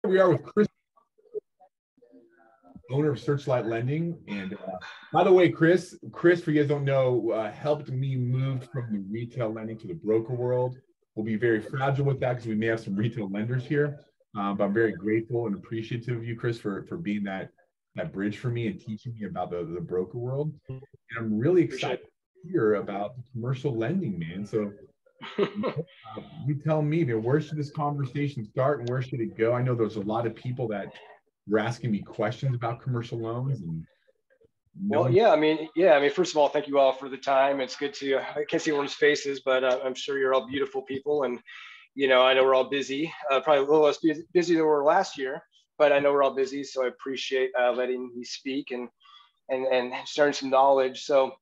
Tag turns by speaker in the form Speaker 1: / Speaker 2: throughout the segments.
Speaker 1: We are with Chris, owner of Searchlight Lending. And by the way, Chris, for you guys don't know, helped me move from the retail lending to the broker world. We'll be very fragile with that because we may have some retail lenders here. But I'm very grateful and appreciative of you, Chris, for being that bridge for me and teaching me about the broker world. And I'm really excited to hear about commercial lending, man. So you tell me, man, where should this conversation start and where should it go? I know there's a lot of people that were asking me questions about commercial loans. And
Speaker 2: well, yeah, I mean, first of all, thank you all for the time. It's good to, I can't see everyone's faces, but I'm sure you're all beautiful people. And, you know, I know we're all busy, probably a little less busy than we were last year, but I know we're all busy. So I appreciate letting me speak and sharing some knowledge. So,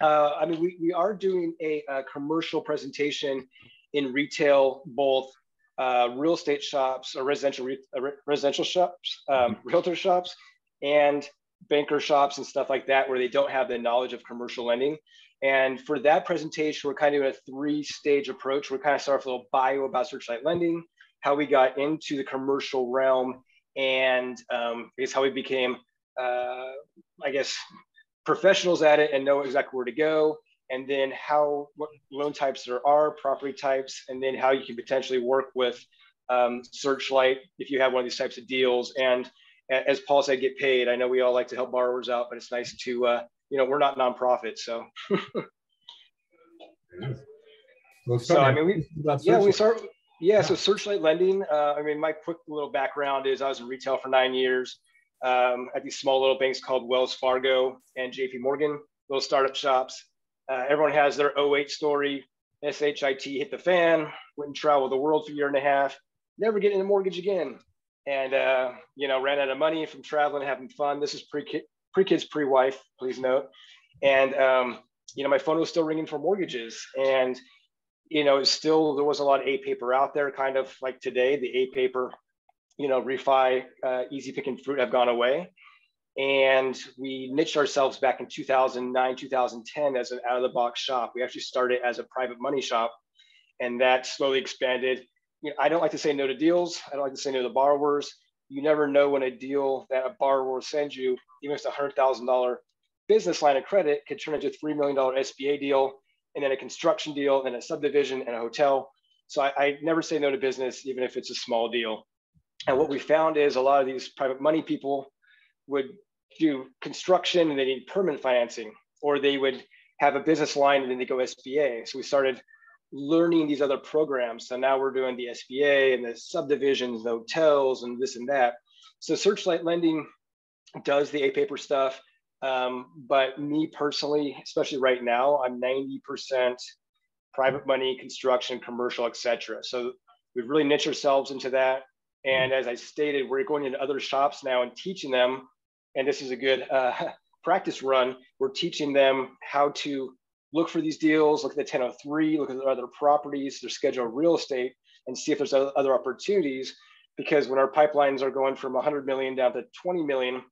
Speaker 2: I mean, we are doing a commercial presentation in retail, both real estate shops or residential shops, realtor shops, and banker shops and stuff like that, where they don't have the knowledge of commercial lending. And for that presentation, we're kind of doing a 3-stage approach. We're kind of start with a little bio about Searchlight Lending, how we got into the commercial realm, and I guess how we became, I guess, professionals at it and know exactly where to go, and then what loan types there are, property types, and then how you can potentially work with Searchlight if you have one of these types of deals. And as Paul said, get paid. I know we all like to help borrowers out, but it's nice to, you know, we're not nonprofit, so. So I mean, so Searchlight Lending. I mean, my quick little background is I was in retail for 9 years. At these small little banks called Wells Fargo and JP Morgan, little startup shops. Everyone has their '08 story. SHIT hit the fan, went and traveled the world for a year and a half, never getting a mortgage again. And, you know, ran out of money from traveling, having fun. This is pre-kids, pre-wife, please note. And, you know, my phone was still ringing for mortgages. And, you know, there was a lot of A-paper out there, kind of like today, the A-paper, you know, refi, easy picking fruit have gone away. And we niched ourselves back in 2009, 2010 as an out-of-the-box shop. We actually started as a private money shop, and that slowly expanded. You know, I don't like to say no to deals. I don't like to say no to borrowers. You never know when a deal that a borrower will send you, even if it's a $100,000 business line of credit, could turn into a $3 million SBA deal, and then a construction deal, and then a subdivision and a hotel. So I never say no to business, even if it's a small deal. And what we found is a lot of these private money people would do construction and they need permanent financing, or they would have a business line and then they go SBA. So we started learning these other programs. So now we're doing the SBA and the subdivisions, the hotels, and this and that. So Searchlight Lending does the A-paper stuff. But me personally, especially right now, I'm 90% private money, construction, commercial, etc. So we've really niched ourselves into that. And as I stated, we're going into other shops now and teaching them, and this is a good practice run. We're teaching them how to look for these deals, look at the 1003, look at their other properties, their schedule of real estate, and see if there's other opportunities. Because when our pipelines are going from 100 million down to 20 million,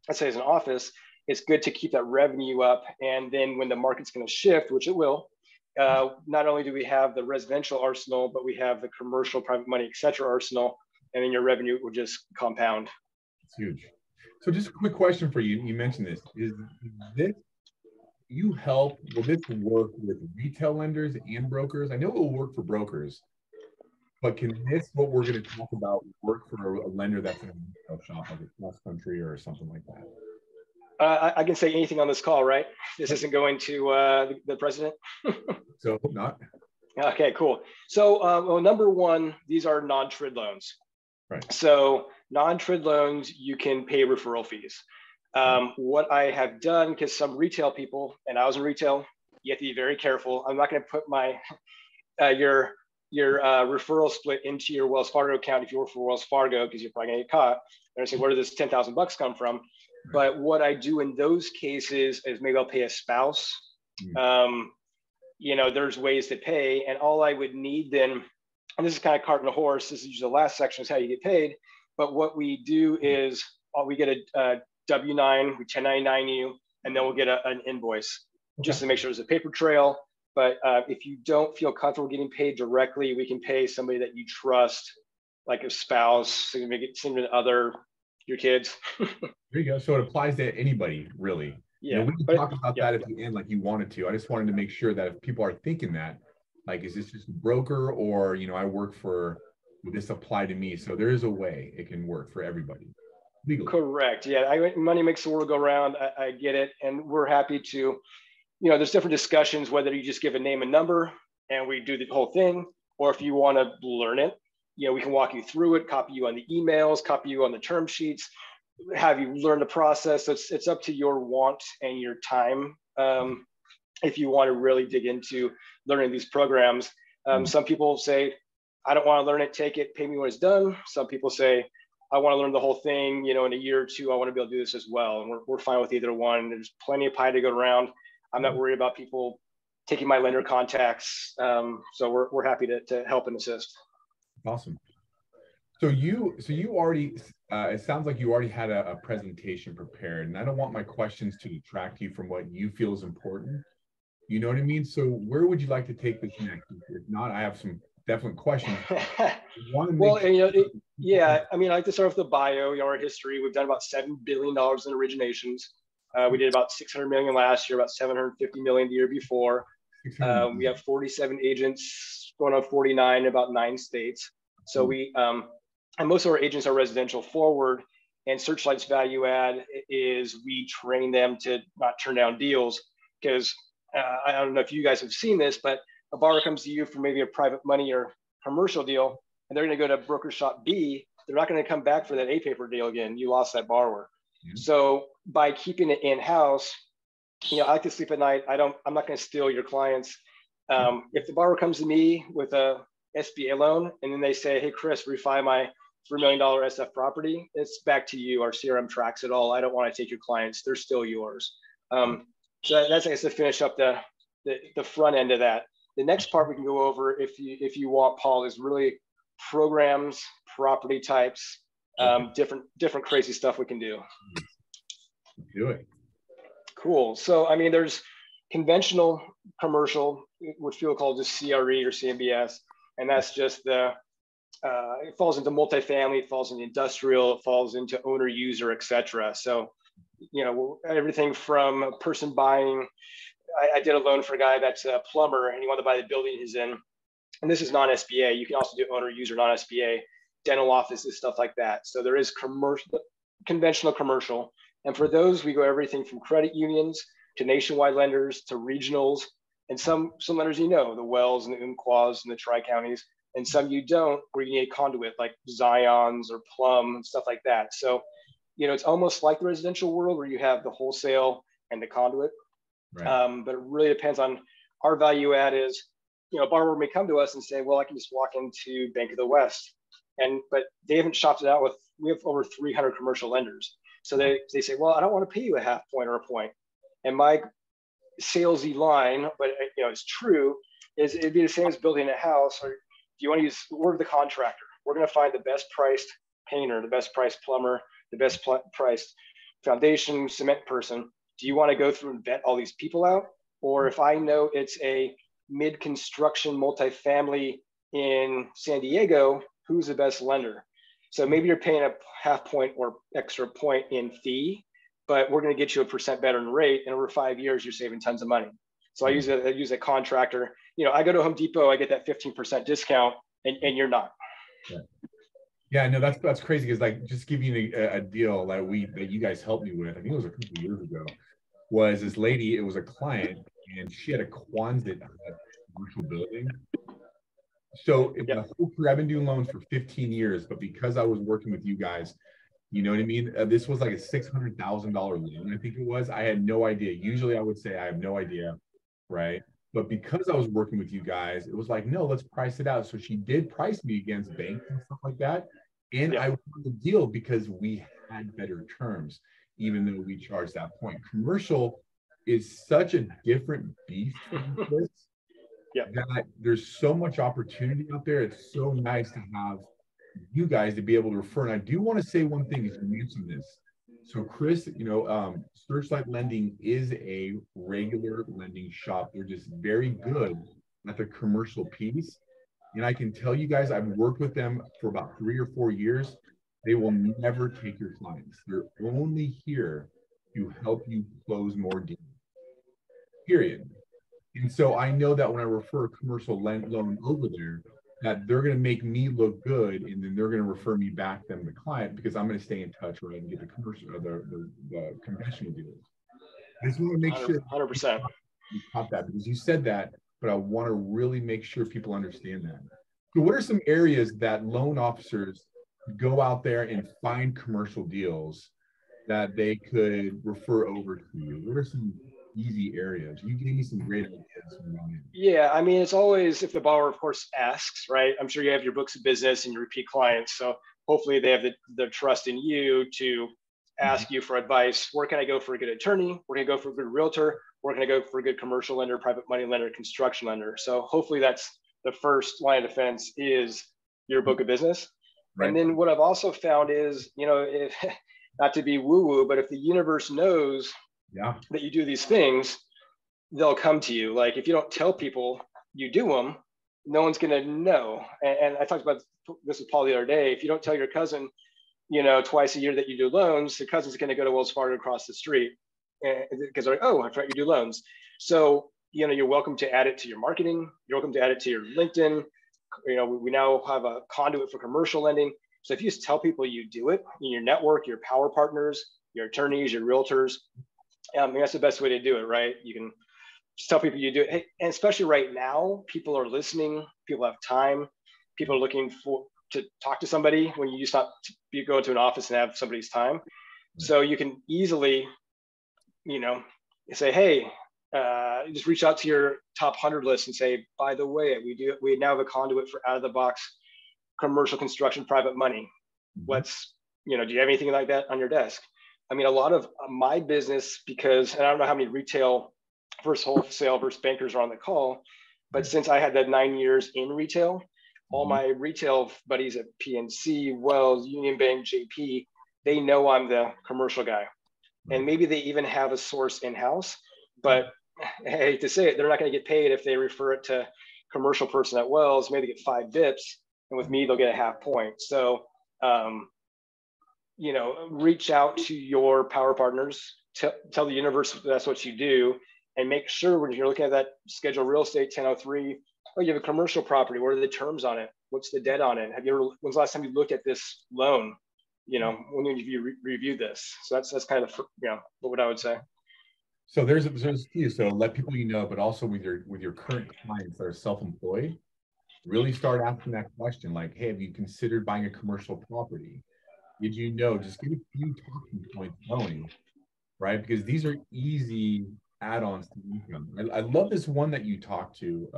Speaker 2: let's say as an office, it's good to keep that revenue up. And then when the market's going to shift, which it will, not only do we have the residential arsenal, but we have the commercial, private money, et cetera, arsenal, and then your revenue will just compound.
Speaker 1: It's huge. So just a quick question for you. You mentioned this. Will this work with retail lenders and brokers? I know it will work for brokers, but can what we're going to talk about, work for a lender that's in a retail shop, like a cross country or something like that?
Speaker 2: I can say anything on this call, right? This isn't going to the president?
Speaker 1: So not.
Speaker 2: Okay, cool. So well, number one, these are non-TRID loans.
Speaker 1: Right.
Speaker 2: So non-TRID loans, you can pay referral fees. What I have done, because some retail people, and I was in retail, you have to be very careful. I'm not going to put my your referral split into your Wells Fargo account if you work for Wells Fargo, because you're probably going to get caught. They're going to say, where did this $10,000 come from? But what I do in those cases is maybe I'll pay a spouse. You know, there's ways to pay, and all I would need then, and this is kind of cart and a horse, this is usually the last section is how you get paid. But what we do is we get a W-9, we 1099 you, and then we'll get an invoice just to make sure there's a paper trail. But if you don't feel comfortable getting paid directly, we can pay somebody that you trust like a spouse, significant other, your kids.
Speaker 1: There you go. So it applies to anybody, really.
Speaker 2: Yeah.
Speaker 1: We can talk about that at the end like you wanted to. I just wanted to make sure that if people are thinking that, like, is this just a broker, or, I work for, would this apply to me? So there is a way it can work for everybody legally.
Speaker 2: Correct. Yeah. Money makes the world go round. I get it. And we're happy to, there's different discussions, whether you just give a name and number and we do the whole thing, or if you want to learn it, we can walk you through it, copy you on the emails, copy you on the term sheets, have you learn the process. It's up to your want and your time. If you want to really dig into learning these programs, some people say, I don't want to learn it, take it, pay me when it's done. Some people say, I want to learn the whole thing, in a year or two, I want to be able to do this as well. And we're fine with either one. There's plenty of pie to go around. I'm not worried about people taking my lender contacts. So we're happy to help and assist.
Speaker 1: Awesome. So you already, it sounds like you already had a presentation prepared, and I don't want my questions to detract you from what you feel is important. You know what I mean? So where would you like to take this next? If not, I have some definite questions.
Speaker 2: Well, I like to start with the bio, our history. We've done about $7 billion in originations. We did about 600 million last year, about 750 million the year before. We have 47 agents, going on 49, about 9 states. So and most of our agents are residential forward, and Searchlight's value add is we train them to not turn down deals, because I don't know if you guys have seen this, but a borrower comes to you for maybe a private money or commercial deal, and they're going to go to broker shop B. They're not going to come back for that A paper deal again. You lost that borrower. Mm-hmm. So by keeping it in-house, I like to sleep at night. I'm not going to steal your clients. If the borrower comes to me with a SBA loan, and then they say, hey, Chris, refi my $3 million SF property, it's back to you. Our CRM tracks it all. I don't want to take your clients. They're still yours. So that's, I guess, to finish up the front end of that. The next part we can go over, if you want, Paul, is really programs, property types, different crazy stuff we can do.
Speaker 1: Do it.
Speaker 2: Cool. So, there's conventional commercial, which people call just CRE or CMBS, and that's just it falls into multifamily, it falls into industrial, it falls into owner user, etc. So, everything from a person buying. I did a loan for a guy that's a plumber, and he wanted to buy the building he's in. And this is non-SBA. You can also do owner user, non-SBA, dental offices, stuff like that. So there is conventional commercial. And for those, we go everything from credit unions to nationwide lenders to regionals. And some lenders, the Wells and the Umpquas and the Tri-Counties, and some you don't, where you need a conduit like Zions or Plum and stuff like that. So, it's almost like the residential world where you have the wholesale and the conduit. Right. But it really depends on our value add is, a borrower may come to us and say, well, I can just walk into Bank of the West. But they haven't shopped it out we have over 300 commercial lenders. So they say, well, I don't want to pay you a half point or a point. And my salesy line, but it's true, is it'd be the same as building a house. Or do you want to use, we're the contractor. We're going to find the best priced painter, the best priced plumber, the best priced foundation cement person. Do you want to go through and vet all these people out? Or if I know it's a mid-construction multifamily in San Diego, who's the best lender? So maybe you're paying a half point or extra point in fee, but we're going to get you a % better in rate. And over 5 years, you're saving tons of money. So I use a contractor. I go to Home Depot, I get that 15% discount, and you're not.
Speaker 1: Yeah, no, that's crazy, because just give you a deal that you guys helped me with, I think it was a couple of years ago, was this lady, it was a client, and she had a Quonset commercial building. So the whole career, I've been doing loans for 15 years, but because I was working with you guys, you know what I mean? This was like a $600,000 loan, I think it was. I had no idea. Usually I would say I have no idea, right? But because I was working with you guys, it was like, no, let's price it out. So she did price me against banks and stuff like that. And I won the deal because we had better terms, even though we charged that point. Commercial is such a different beast from this. That there's so much opportunity out there. It's so nice to have you guys to be able to refer. And I do want to say one thing as you mentioned this. So Chris, Searchlight Lending is a regular lending shop. They're just very good at the commercial piece. And I can tell you guys, I've worked with them for about 3 or 4 years. They will never take your clients. They're only here to help you close more deals, period. And so I know that when I refer a commercial loan over there, that they're going to make me look good, and then they're going to refer me back them the client, because I'm going to stay in touch, right, and get the commercial, the conventional deals. I just want to make sure
Speaker 2: 100%.
Speaker 1: You caught that, because you said that, but I want to really make sure people understand that. So what are some areas that loan officers go out there and find commercial deals that they could refer over to you? What are some easy areas? You gave me some great ideas.
Speaker 2: Yeah, I mean, it's always, if the borrower, of course, asks, right? I'm sure you have your books of business and your repeat clients. So hopefully they have the trust in you to ask you for advice. Where can I go for a good attorney? Where can I go for a good realtor? Where can I go for a good commercial lender, private money lender, construction lender? So hopefully that's the first line of defense, is your book of business. Right. And then what I've also found is, if, not to be woo-woo, but if the universe knows that you do these things, they'll come to you. Like, if you don't tell people you do them, no one's going to know. And I talked about this with Paul the other day. If you don't tell your cousin, twice a year that you do loans, the cousin's going to go to Wells Fargo across the street, because they're like, oh, I thought you do loans. So, you're welcome to add it to your marketing. You're welcome to add it to your LinkedIn. We now have a conduit for commercial lending. So if you just tell people you do it in your network, your power partners, your attorneys, your realtors, that's the best way to do it, right? You can just tell people you do it. Hey, and especially right now, people are listening. People have time. People are looking to talk to somebody when you used not to go into an office and have somebody's time. So you can easily, say, hey, just reach out to your top 100 list and say, by the way, we now have a conduit for out of the box commercial construction private money. Let's, do you have anything like that on your desk? I mean, a lot of my business, and I don't know how many retail versus wholesale versus bankers are on the call, but since I had that 9 years in retail, all my retail buddies at PNC, Wells, Union Bank, JP, they know I'm the commercial guy. And maybe they even have a source in-house, but I hate to say it, they're not going to get paid if they refer it to commercial person at Wells. Maybe they get 5 bips, and with me, they'll get a half point. So, reach out to your power partners, tell the universe that's what you do, and make sure when you're looking at that schedule real estate 1003, oh, you have a commercial property. What are the terms on it? What's the debt on it? When's the last time you looked at this loan? When have you reviewed this? So that's kind of, what I would say.
Speaker 1: So there's key. So let people but also with your current clients that are self-employed, really start asking that question, like, hey, have you considered buying a commercial property? Did you know? Just get a few talking points going, right? Because these are easy add-ons to income. I love this one that you talked to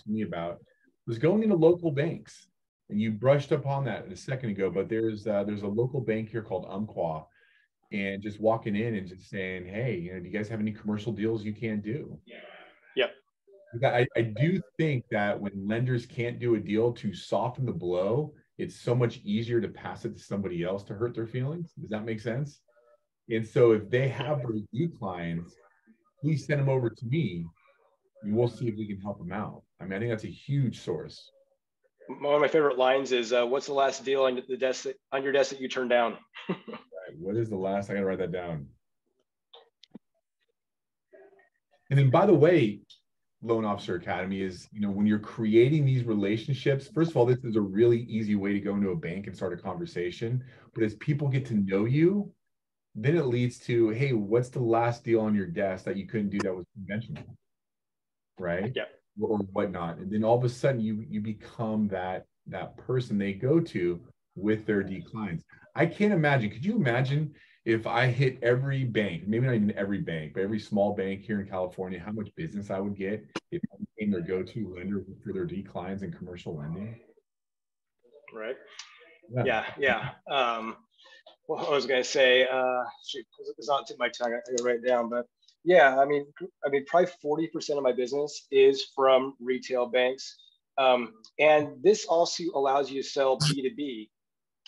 Speaker 1: me about was going into local banks, and you brushed upon that a second ago. But there's a local bank here called Umpqua. And just walking in and just saying, hey, do you guys have any commercial deals you can't do?
Speaker 2: Yep.
Speaker 1: I do think that when lenders can't do a deal, to soften the blow, it's so much easier to pass it to somebody else to hurt their feelings. Does that make sense? And so if they have those declines, please send them over to me, and we'll see if we can help them out. I mean, I think that's a huge source.
Speaker 2: One of my favorite lines is, what's the last deal on your desk that you turned down?
Speaker 1: What is the last? I got to write that down. And then, by the way, Loan Officer Academy is, when you're creating these relationships, first of all, this is a really easy way to go into a bank and start a conversation. But as people get to know you, then it leads to, hey, what's the last deal on your desk that you couldn't do that was conventional, right?
Speaker 2: Yeah.
Speaker 1: Or whatnot. And then all of a sudden you become that person they go to with their declines. I can't imagine. Could you imagine if I hit every bank, maybe not even every bank, but every small bank here in California, how much business I would get if I became their go-to lender for their declines in commercial lending?
Speaker 2: Right. Yeah. Well, I was going to say, it's not tip my tongue. I got to write it down, but yeah, I mean, probably 40% of my business is from retail banks. And this also allows you to sell B2B.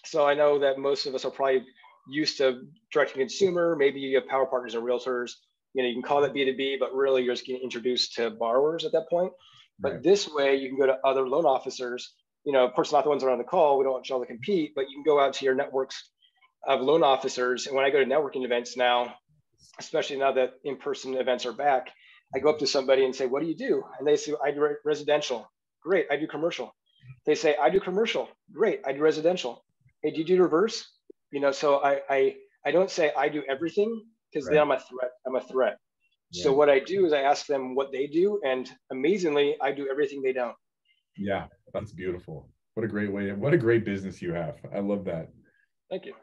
Speaker 2: So I know that most of us are probably used to direct to consumer. Maybe you have power partners and realtors. You can call that B2B, but really you're just getting introduced to borrowers at that point. But this way you can go to other loan officers, you know, of course, not the ones that are on the call. We don't want y'all to compete, but you can go out to your networks of loan officers. And when I go to networking events now, especially now that in-person events are back, I go up to somebody and say, what do you do? And they say, I do residential. Great, I do commercial. They say, I do commercial. Great, I do residential. Hey, do you do reverse? You know, so I don't say I do everything, because then I'm a threat. I'm a threat. Yeah. So what I do is I ask them what they do, and amazingly, I do everything they don't.
Speaker 1: Yeah, that's beautiful. What a great way. What a great business you have. I love that.
Speaker 2: Thank you.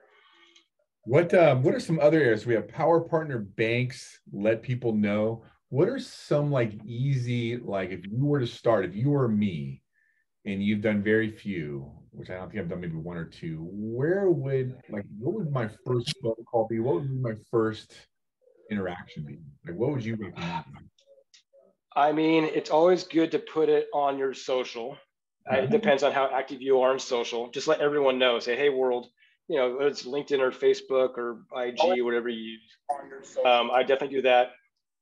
Speaker 1: What are some other areas? We have power partner banks, let people know. What are some like easy, like if you were to start, if you were me and you've done very few, which I don't think I've done, maybe one or two, what would my first phone call be? What would be my first interaction be? Like, what would you recommend?
Speaker 2: I mean, it's always good to put it on your social. It depends on how active you are on social. Just let everyone know. Say, hey, world, you know, whether it's LinkedIn or Facebook or IG, whatever you use. I definitely do that.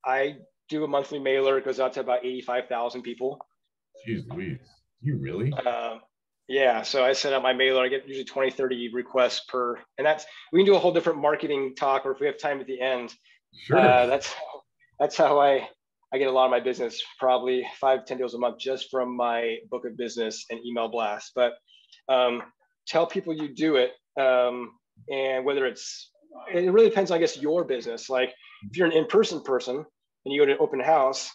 Speaker 2: I do a monthly mailer. It goes out to about 85,000 people.
Speaker 1: Jeez Louise. You really?
Speaker 2: Yeah. So I send out my mailer. I get usually 20, 30 requests per, and we can do a whole different marketing talk, or if we have time at the end.
Speaker 1: Sure.
Speaker 2: That's how I get a lot of my business, probably 5-10 deals a month just from my book of business and email blasts. But tell people you do it. And whether it really depends, I guess, your business. Like if you're an in-person person and you go to an open house,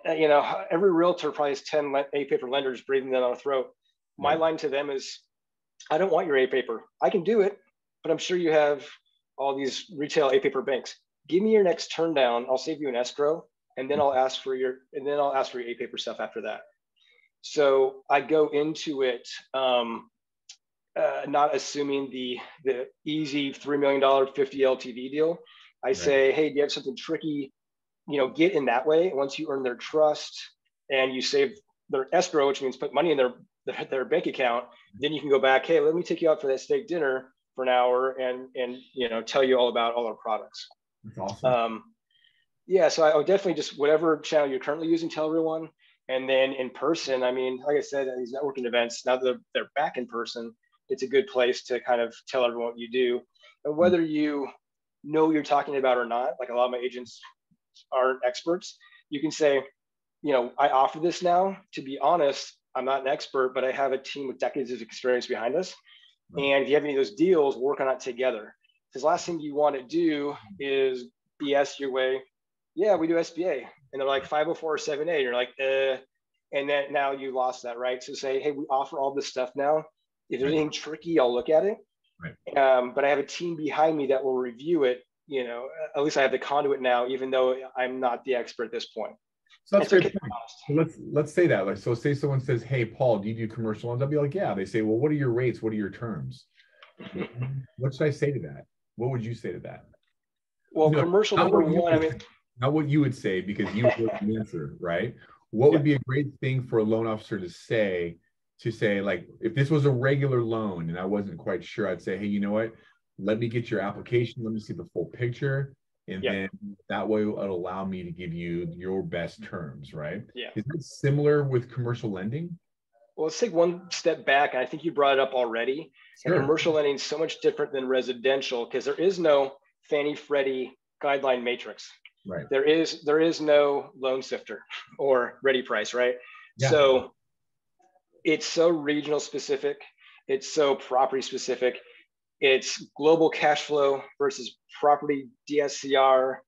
Speaker 2: you know, every realtor probably has 10 A-paper lenders breathing down our throat. My line to them is, I don't want your A-paper. I can do it, but I'm sure you have all these retail A-paper banks. Give me your next turn down. I'll save you an escrow, and then I'll ask for your A-paper stuff after that. So I go into it not assuming the easy $3 million 50 LTV deal. I say, hey, do you have something tricky? You know, get in that way. Once you earn their trust and you save their escrow, which means put money in their bank account, then you can go back, hey, let me take you out for that steak dinner for an hour and you know, tell you all about all our products.
Speaker 1: That's awesome.
Speaker 2: Yeah, so I would definitely just whatever channel you're currently using, tell everyone. And then in person, I mean, like I said, at these networking events, now that they're back in person, it's a good place to kind of tell everyone what you do. And whether you know what you're talking about or not, like a lot of my agents aren't experts, you can say, you know, I offer this now. To be honest, I'm not an expert, but I have a team with decades of experience behind us. And if you have any of those deals, work on it together. Because last thing you want to do is BS your way. Yeah, we do SBA. And they're like 504 or 7A. You're like, and then now you lost that, right? So say, hey, we offer all this stuff now. If there's anything tricky, I'll look at it. But I have a team behind me that will review it. You know, at least I have the conduit now, even though I'm not the expert at this point.
Speaker 1: So that's great. So let's say that. Like, so say someone says, hey, Paul, do you do commercial loans? I'll be like, yeah. They say, well, what are your rates? What are your terms? What should I say to that? What would you say to that?
Speaker 2: Well, commercial number one, I mean,
Speaker 1: not what you would say, because you would the answer, right? What would be a great thing for a loan officer to say, like, if this was a regular loan and I wasn't quite sure, I'd say, hey, you know what? Let me get your application. Let me see the full picture. And then that way it'll allow me to give you your best terms, right?
Speaker 2: Yeah.
Speaker 1: Is that similar with commercial lending?
Speaker 2: Well, let's take one step back. And I think you brought it up already. Sure. And commercial lending is so much different than residential because there is no Fannie Freddie guideline matrix.
Speaker 1: Right.
Speaker 2: There is no loan sifter or ready price, right? Yeah. So it's so regional specific. It's so property specific. It's global cash flow versus property DSCR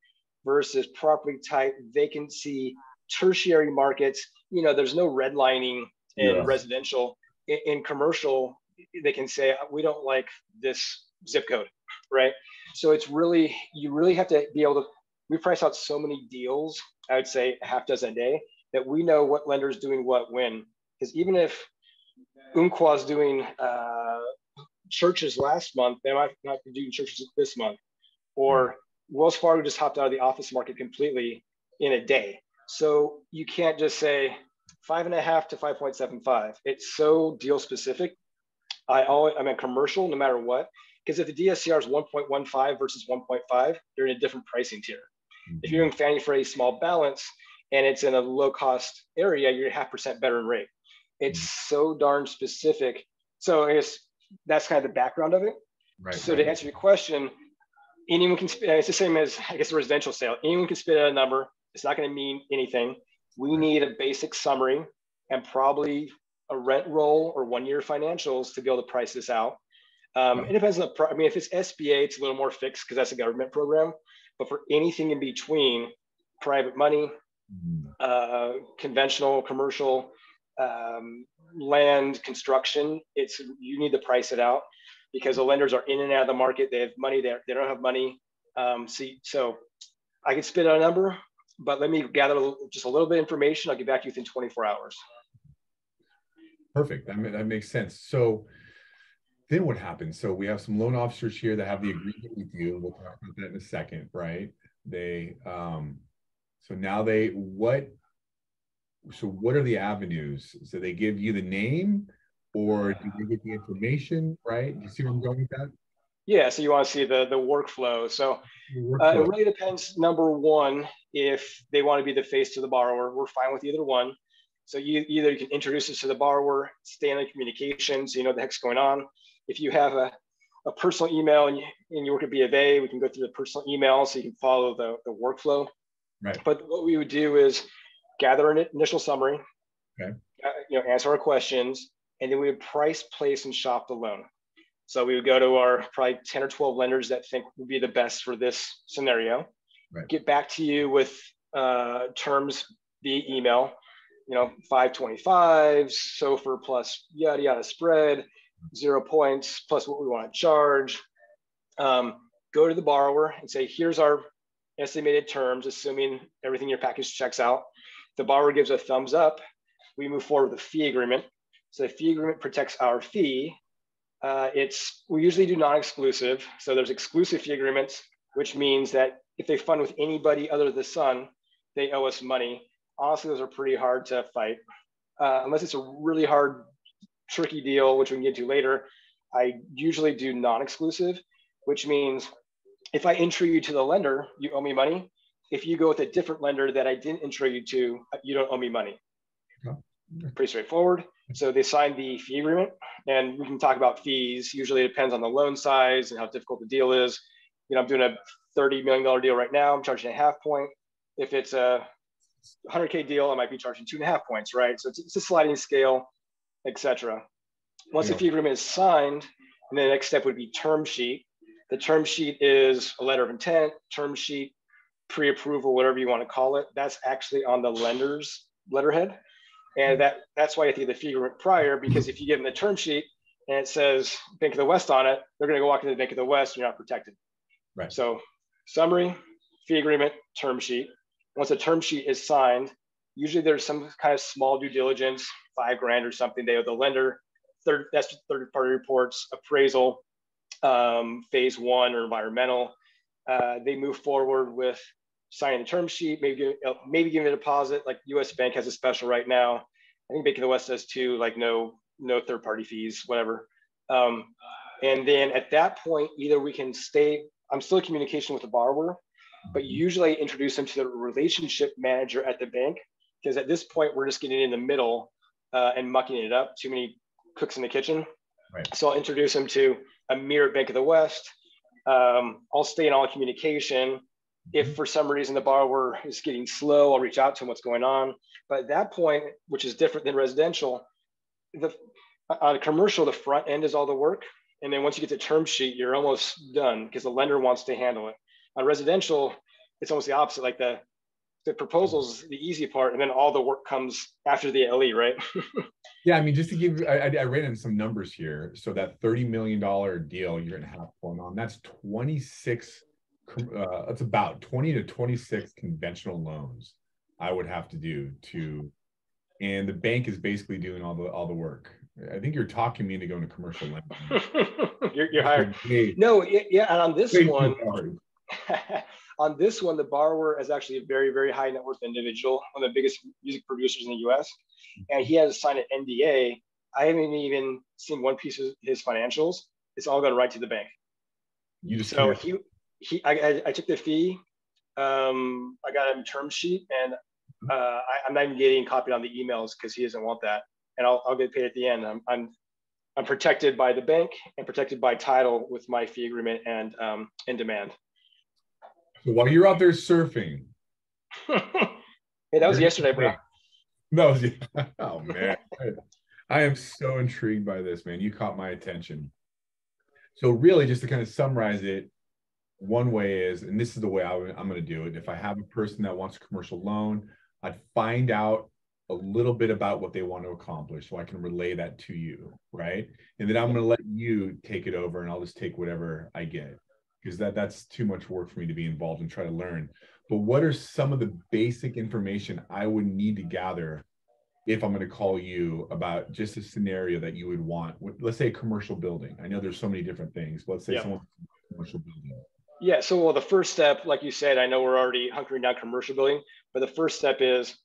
Speaker 2: versus property type, vacancy, tertiary markets. You know, there's no redlining in residential. In commercial, they can say, we don't like this zip code, right? So it's really, you really have to be able to, we price out so many deals, I would say a half dozen a day, that we know what lender's doing what when. Because even if Umpqua's doing churches last month, they might not be doing churches this month. Or Wells Fargo just hopped out of the office market completely in a day. So you can't just say 5.5 to 5.75. It's so deal specific. I'm a commercial no matter what, because if the DSCR is 1.15 versus 1.5, you're in a different pricing tier. If you're doing Fannie Freddie small balance and it's in a low cost area, you're 0.5% better in rate. It's so darn specific. So I guess that's kind of the background of it.
Speaker 1: Right.
Speaker 2: So to answer your question, anyone can spit. It's the same as, I guess, a residential sale. Anyone can spit out a number. It's not going to mean anything. We need a basic summary and probably a rent roll or 1 year financials to be able to price this out. It depends on the, I mean, if it's SBA, it's a little more fixed because that's a government program. But for anything in between, private money, conventional, commercial, land, construction, you need to price it out because the lenders are in and out of the market. They have money, they don't have money. So I can spit out a number, but let me gather just a little bit of information. I'll get back to you within 24 hours.
Speaker 1: Perfect. That makes sense. So then what happens? So we have some loan officers here that have the agreement with you. We'll talk about that in a second, right? So what are the avenues? So they give you the name, or do they get the information, right? You see where I'm going with that?
Speaker 2: Yeah, so you want to see the workflow. So it really depends, number one, if they want to be the face to the borrower, we're fine with either one. So either you can introduce us to the borrower, stay in the communication so you know what the heck's going on. If you have a personal email and you work at B of A, we can go through the personal email so you can follow the workflow.
Speaker 1: Right.
Speaker 2: But what we would do is gather an initial summary, answer our questions, and then we would price, place, and shop the loan. So we would go to our probably 10 or 12 lenders that think would be the best for this scenario, get back to you with terms via email, 525, SOFR plus yada yada spread, 0 points plus what we want to charge. Go to the borrower and say, here's our estimated terms, assuming everything in your package checks out. The borrower gives a thumbs up. We move forward with a fee agreement. So the fee agreement protects our fee. We usually do non-exclusive. So there's exclusive fee agreements, which means that if they fund with anybody other than the son, they owe us money. Honestly, those are pretty hard to fight. Unless it's a really hard, tricky deal, which we can get to later. I usually do non-exclusive, which means if I intro you to the lender, you owe me money. If you go with a different lender that I didn't intro you to, you don't owe me money. Pretty straightforward. So they signed the fee agreement, and we can talk about fees. Usually it depends on the loan size and how difficult the deal is. I'm doing a $30 million deal right now. I'm charging a 0.5 point. If it's a 100K deal, I might be charging 2.5 points, right? So it's a sliding scale, etc. Once the fee agreement is signed, and the next step would be term sheet. The term sheet is a letter of intent, term sheet, pre-approval, whatever you want to call it. That's actually on the lender's letterhead. And that's why I think the fee agreement prior, because if you give them the term sheet and it says Bank of the West on it, they're going to go walk into the Bank of the West, you're not protected.
Speaker 1: Right.
Speaker 2: So summary, fee agreement, term sheet. Once a term sheet is signed, usually there's some kind of small due diligence, $5,000 or something. They owe the lender, that's third-party reports, appraisal, phase one or environmental. They move forward with signing the term sheet, maybe giving a deposit. Like US Bank has a special right now. I think Bank of the West does too, like no third-party fees, whatever. And then at that point, either we can I'm still in communication with the borrower, but usually I introduce them to the relationship manager at the bank, because at this point, we're just getting in the middle and mucking it up. Too many cooks in the kitchen.
Speaker 1: Right.
Speaker 2: So I'll introduce them to Amir at Bank of the West. I'll stay in all communication. If for some reason the borrower is getting slow, I'll reach out to him, what's going on. But at that point, which is different than residential, on commercial, the front end is all the work. And then once you get the term sheet, you're almost done because the lender wants to handle it. On residential, it's almost the opposite. Like the proposal's the easy part, and then all the work comes after the LE, right?
Speaker 1: Yeah, I mean, just to give you, I ran in some numbers here. So that $30 million deal you're going to have going on, that's 26, that's about 20 to 26 conventional loans I would have to do and the bank is basically doing all the work. I think you're talking me into going to commercial lending.
Speaker 2: you're hired. No, yeah, and on this one, on this one, the borrower is actually a very, very high net worth individual, one of the biggest music producers in the US. And he has signed an NDA. I haven't even seen one piece of his financials. It's all going right to the bank. I took the fee. I got him a term sheet, and I'm not even getting copied on the emails because he doesn't want that, and I'll get paid at the end. I'm protected by the bank and protected by title with my fee agreement and in demand.
Speaker 1: So while you're out there surfing,
Speaker 2: hey, that was yesterday, bro.
Speaker 1: No, oh man, I am so intrigued by this, man. You caught my attention. So really, just to kind of summarize it, one way is, and this is the way I'm going to do it. If I have a person that wants a commercial loan, I'd find out a little bit about what they want to accomplish so I can relay that to you, right? And then I'm going to let you take it over and I'll just take whatever I get, because that's too much work for me to be involved and try to learn. But what are some of the basic information I would need to gather if I'm going to call you about just a scenario that you would want? Let's say a commercial building. I know there's so many different things, but let's say someone commercial building.
Speaker 2: Yeah, so well, the first step, like you said, I know we're already hunkering down commercial building, but the first step is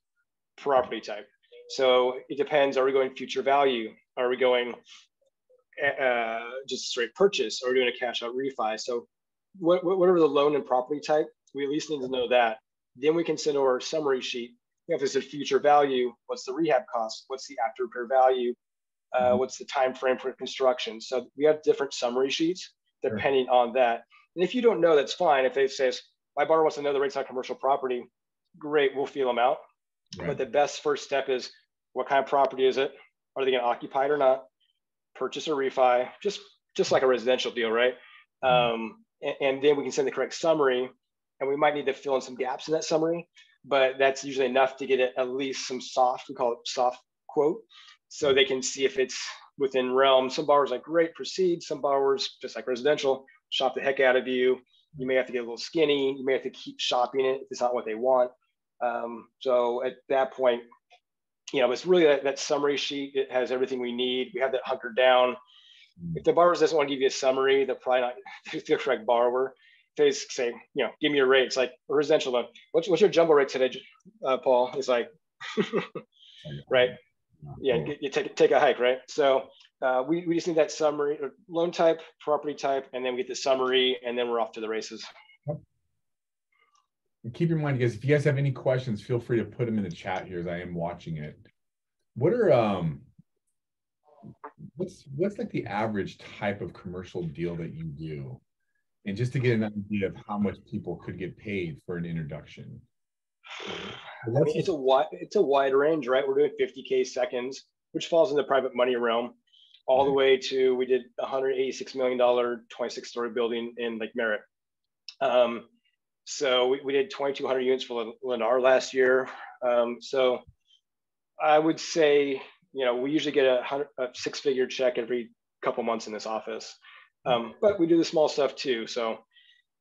Speaker 2: property type. So it depends, are we going future value? Are we going just straight purchase? Are we doing a cash out refi? So whatever the loan and property type, we at least need to know that. Then we can send over our summary sheet. If it's a future value, what's the rehab cost? What's the after repair value? What's the time frame for construction? So we have different summary sheets depending on that. And if you don't know, that's fine. If they say, my borrower wants to know the rates on commercial property, great, we'll feel them out. Right. But the best first step is, what kind of property is it? Are they going to occupy it or not? Purchase or refi, just like a residential deal, right? And then we can send the correct summary, and we might need to fill in some gaps in that summary, but that's usually enough to get at least some soft, we call it soft quote, so they can see if it's within realm. Some borrowers like, great, proceed. Some borrowers, just like residential, shop the heck out of you. You may have to get a little skinny. You may have to keep shopping it if it's not what they want. So at that point, it's really that summary sheet. It has everything we need. We have that hunkered down. If the borrower doesn't want to give you a summary, they're probably not the correct borrower. If they say, give me your rate, it's like a residential loan. What's your jumbo rate today, Paul? It's like, right? Yeah, you take a hike, right? So we just need that summary, or loan type, property type, and then we get the summary, and then we're off to the races.
Speaker 1: And keep in mind, guys, if you guys have any questions, feel free to put them in the chat here as I am watching it. What are what's like the average type of commercial deal that you do? And just to get an idea of how much people could get paid for an introduction.
Speaker 2: I mean, it's a wide range, right? We're doing 50K seconds, which falls in the private money realm, all the way to, we did $186 million 26-story building in Lake Merritt. So we did 2,200 units for Lennar last year. So I would say, we usually get a six-figure check every couple months in this office. But we do the small stuff too. So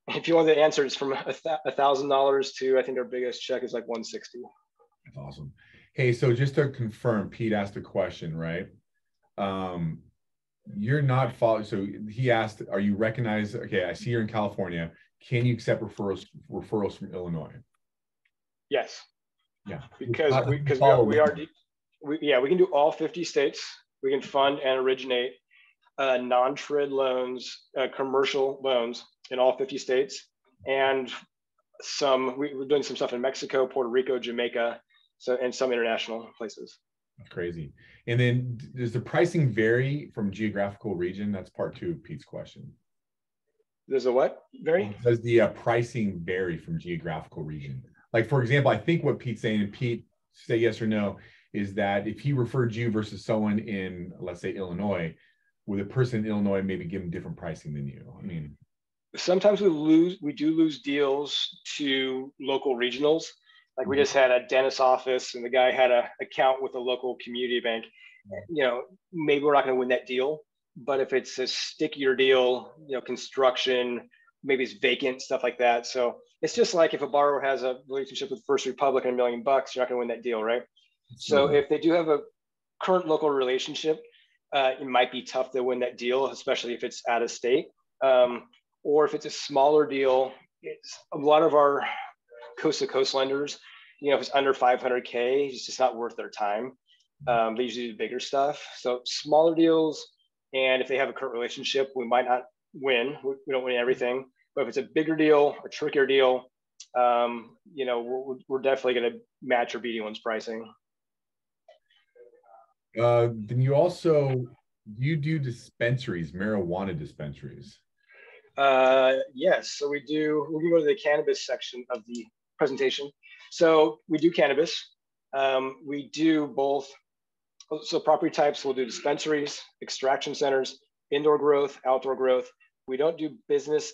Speaker 2: if you want the answer, it's from $1,000 to, I think our biggest check is like $160.
Speaker 1: That's awesome. Hey, so just to confirm, Pete asked a question, right? You're not following. So he asked, are you recognized? Okay, I see you're in California. Can you accept referrals from Illinois?
Speaker 2: Yes.
Speaker 1: Yeah.
Speaker 2: Because we can do all 50 states. We can fund and originate non-TRID loans, commercial loans in all 50 states, and we're doing some stuff in Mexico, Puerto Rico, Jamaica, and some international places.
Speaker 1: That's crazy. And then does the pricing vary from geographical region? That's part two of Pete's question.
Speaker 2: Does the what vary?
Speaker 1: Does the pricing vary from geographical region? Like, for example, I think what Pete's saying, and Pete, say yes or no, is that if he referred you versus someone in, let's say, Illinois, would a person in Illinois maybe give them different pricing than you? I mean,
Speaker 2: sometimes we do lose deals to local regionals. Like we just had a dentist office and the guy had an account with a local community bank. Maybe we're not going to win that deal, but if it's a stickier deal, construction, maybe it's vacant, stuff like that. So it's just like if a borrower has a relationship with First Republic and $1 million, you're not going to win that deal, right? So if they do have a current local relationship, it might be tough to win that deal, especially if it's out of state. Or if it's a smaller deal, it's a lot of our coast to coast lenders, if it's under 500K, it's just not worth their time. They usually do bigger stuff. So smaller deals, and if they have a current relationship, we might not win. We don't win everything. But if it's a bigger deal, a trickier deal, you know, we're definitely going to match or beat anyone's pricing.
Speaker 1: Then you do dispensaries, marijuana dispensaries?
Speaker 2: Yes. So we can go to the cannabis section of the presentation. So we do cannabis. We do both. So property types, we'll do dispensaries, extraction centers, indoor growth, outdoor growth. We don't do business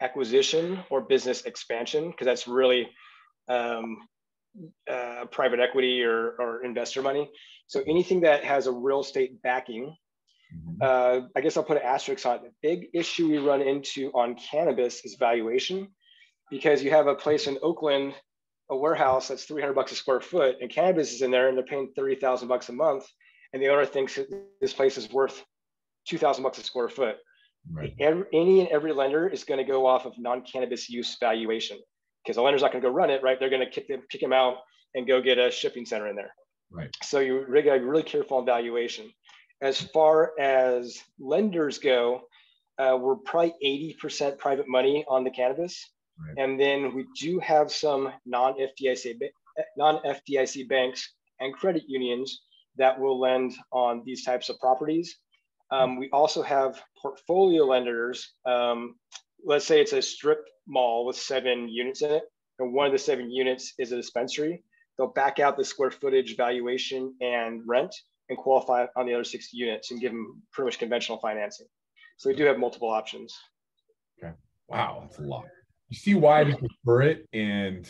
Speaker 2: acquisition or business expansion because that's really private equity or investor money. So anything that has a real estate backing, I guess I'll put an asterisk on it. The big issue we run into on cannabis is valuation, because you have a place in Oakland, a warehouse that's $300 a square foot, and cannabis is in there, and they're paying $30,000 a month, and the owner thinks that this place is worth $2,000 a square foot. Right. Any and every lender is going to go off of non-cannabis use valuation, because the lender's not going to go run it, right? They're going to kick him out and go get a shipping center in there. Right. So you got to be really careful on valuation. As far as lenders go, we're probably 80% private money on the cannabis. Right. And then we do have some non-FDIC banks and credit unions that will lend on these types of properties. We also have portfolio lenders. Let's say it's a strip mall with 7 units in it, and one of the 7 units is a dispensary. They'll back out the square footage valuation and rent and qualify on the other 6 units and give them pretty much conventional financing. So we do have multiple options.
Speaker 1: Okay. Wow, that's a lot. You see why we prefer it, and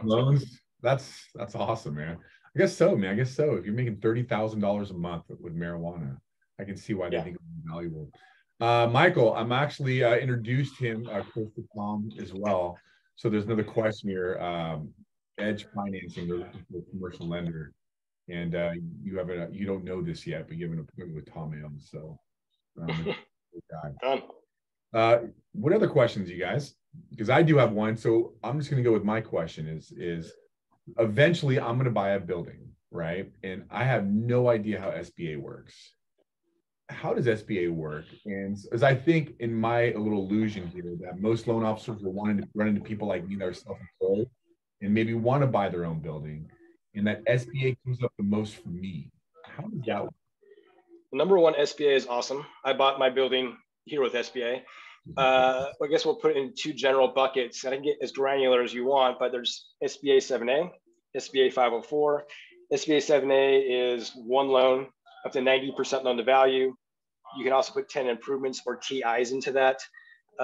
Speaker 1: loans. That's awesome, man. I guess so, man. I guess so. If you're making $30,000 a month with marijuana, I can see why they think it's valuable. Michael, I'm actually introduced him Chris to Tom as well. So there's another question here. Edge financing, they're looking for a commercial lender, and you don't know this yet, but you have an appointment with Tom Ames. So, what other questions, you guys? Because I do have one. So I'm just going to go with my question. Is eventually I'm going to buy a building, right? And I have no idea how SBA works. How does SBA work? And as I think in my little illusion here that most loan officers will want to run into people like me that are self-employed and maybe want to buy their own building, and that SBA comes up the most for me. How does that work?
Speaker 2: Number one, SBA is awesome. I bought my building here with SBA. I guess we'll put it in 2 general buckets. I can get as granular as you want, but there's SBA 7A, SBA 504. SBA 7A is one loan up to 90% loan to value. You can also put 10 improvements or TIs into that,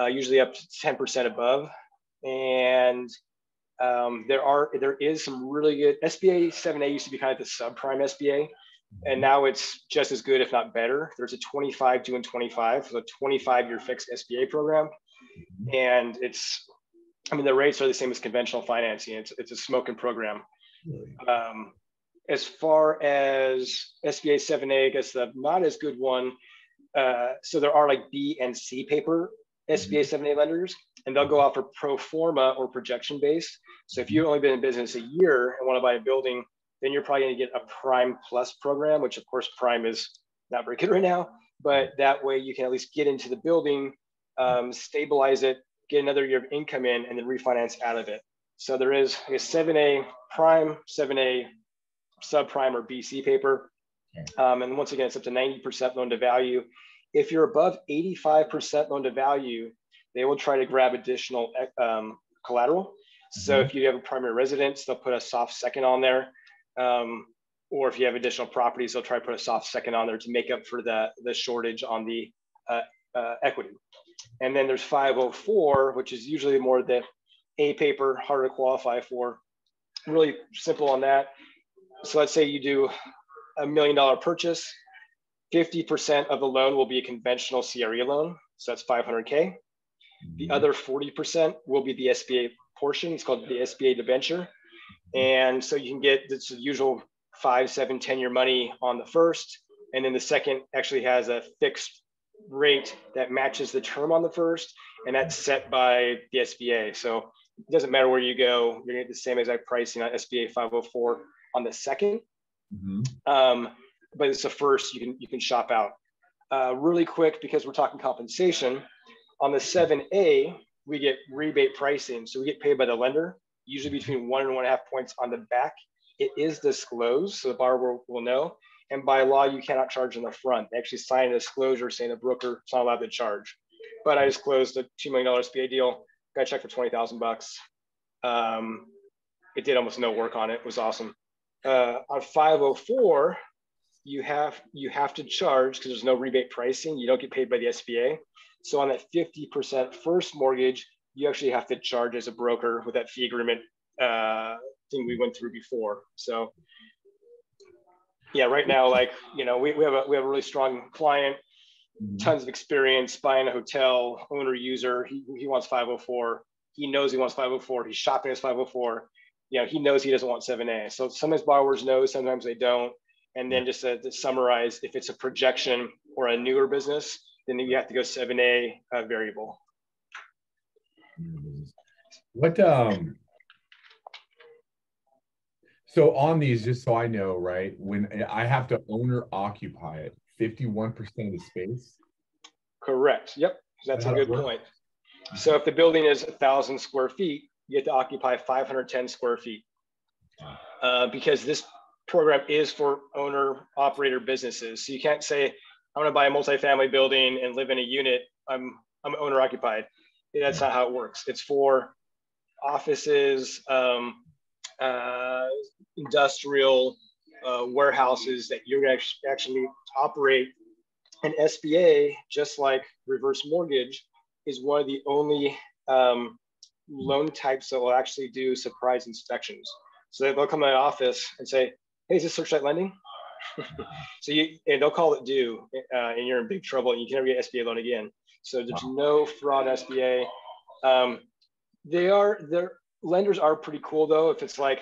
Speaker 2: usually up to 10% above. And there is some really good SBA 7A used to be kind of the subprime SBA, and now it's just as good, if not better. There's a 25 due in 25, so a 25-year fixed SBA program, and the rates are the same as conventional financing. It's a smoking program. As far as SBA 7A, I guess the not as good one. So there are like B and C paper SBA 7A lenders, and they'll go off for pro forma or projection based. So if you've only been in business a year and want to buy a building, then you're probably going to get a Prime Plus program, which of course Prime is not very good right now, but that way you can at least get into the building, stabilize it, get another year of income in, and then refinance out of it. So there is a 7A Prime, 7A subprime or BC paper. And once again, it's up to 90% loan to value. If you're above 85% loan to value, they will try to grab additional collateral. So if you have a primary residence, they'll put a soft second on there. Or if you have additional properties, they'll try to put a soft second on there to make up for the shortage on the equity. And then there's 504, which is usually more the A paper, harder to qualify for. Really simple on that. So let's say you do $1 million purchase, 50% of the loan will be a conventional CRE loan. So that's $500K. The other 40% will be the SBA portion. It's called the SBA debenture. And so you can get the usual 5, 7, 10-year money on the first. And then the second actually has a fixed rate that matches the term on the first. And that's set by the SBA. So it doesn't matter where you go, you're gonna get the same exact pricing on SBA 504 on the second. But it's the first you can shop out. Really quick, because we're talking compensation, on the 7A, we get rebate pricing. So we get paid by the lender, usually between 1 and 1.5 points on the back. It is disclosed, so the borrower will know. And by law, you cannot charge in the front. They actually sign a disclosure saying the broker is not allowed to charge. But I just closed a $2 million SBA deal, got a check for $20,000. It did almost no work on it. It was awesome. On 504, you have to charge because there's no rebate pricing. You don't get paid by the SBA. So on that 50% first mortgage, you actually have to charge as a broker with that fee agreement thing we went through before. So yeah, right now, like, you know, we have a really strong client, tons of experience buying a hotel, owner user. He wants 504. He knows he wants 504. He's shopping as 504. You know, he knows he doesn't want 7A. So sometimes borrowers know, sometimes they don't. And then just to summarize, if it's a projection or a newer business, then you have to go 7A variable.
Speaker 1: What so on these, just so I know, right, when I have to owner occupy it, 51% of the space?
Speaker 2: Correct. Yep. That's a good point. So if the building is 1,000 square feet, you have to occupy 510 square feet. Because this program is for owner operator businesses. So you can't say, I'm going to buy a multifamily building and live in a unit. I'm owner occupied. That's not how it works. It's for offices, industrial warehouses that you're going to actually operate. An SBA, just like reverse mortgage, is one of the only loan types that will actually do surprise inspections. So they'll come to my office and say, hey, is this Searchlight Lending? So and they'll call it due, and you're in big trouble, and you can never get SBA loan again. So there's no fraud SBA. Their lenders are pretty cool though. If it's like,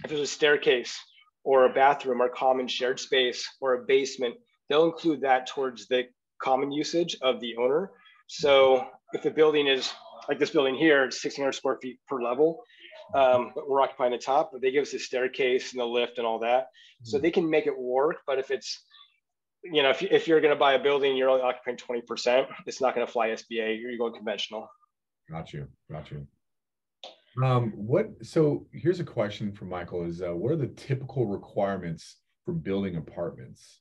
Speaker 2: if there's a staircase or a bathroom or common shared space or a basement, they'll include that towards the common usage of the owner. So if the building is like this building here, it's 1,600 square feet per level, but we're occupying the top, but they give us the staircase and the lift and all that. So they can make it work. But if it's, you know, if you're going to buy a building, you're only occupying 20%, it's not going to fly SBA. You're going conventional. Got you.
Speaker 1: So here's a question for Michael is, what are the typical requirements for building apartments?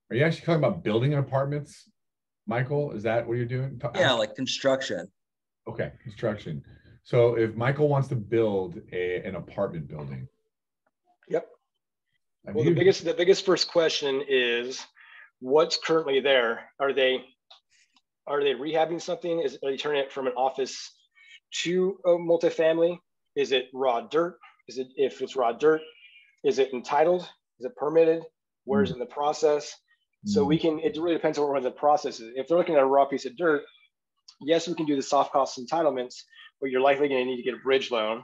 Speaker 1: Are you actually talking about building apartments, Michael? Is that what you're doing?
Speaker 3: Yeah, like construction.
Speaker 1: Okay, construction. So if Michael wants to build an apartment building.
Speaker 2: Yep. Well, the biggest first question is, what's currently there? Are they rehabbing something? Are they turning it from an office to a multifamily? Is it raw dirt? If it's raw dirt, is it entitled? Is it permitted? Where is it in the process? So it really depends on what the process is. If they're looking at a raw piece of dirt, yes, we can do the soft cost entitlements, but you're likely going to need to get a bridge loan.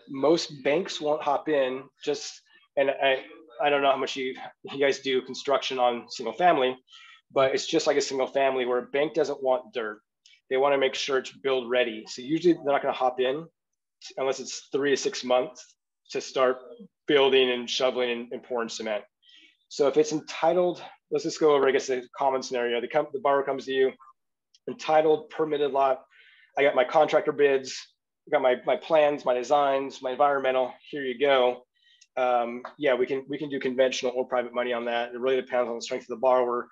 Speaker 2: Most banks won't hop in and I don't know how much you guys do construction on single family, but it's just like a single family where a bank doesn't want dirt. They want to make sure it's build ready. So usually they're not going to hop in unless it's 3 to 6 months to start building and shoveling and pouring cement. So if it's entitled, let's just go over, I guess, a common scenario. The borrower comes to you, entitled, permitted lot. I got my contractor bids, I got my plans, my designs, my environmental, here you go. Yeah, we can do conventional or private money on that. It really depends on the strength of the borrower.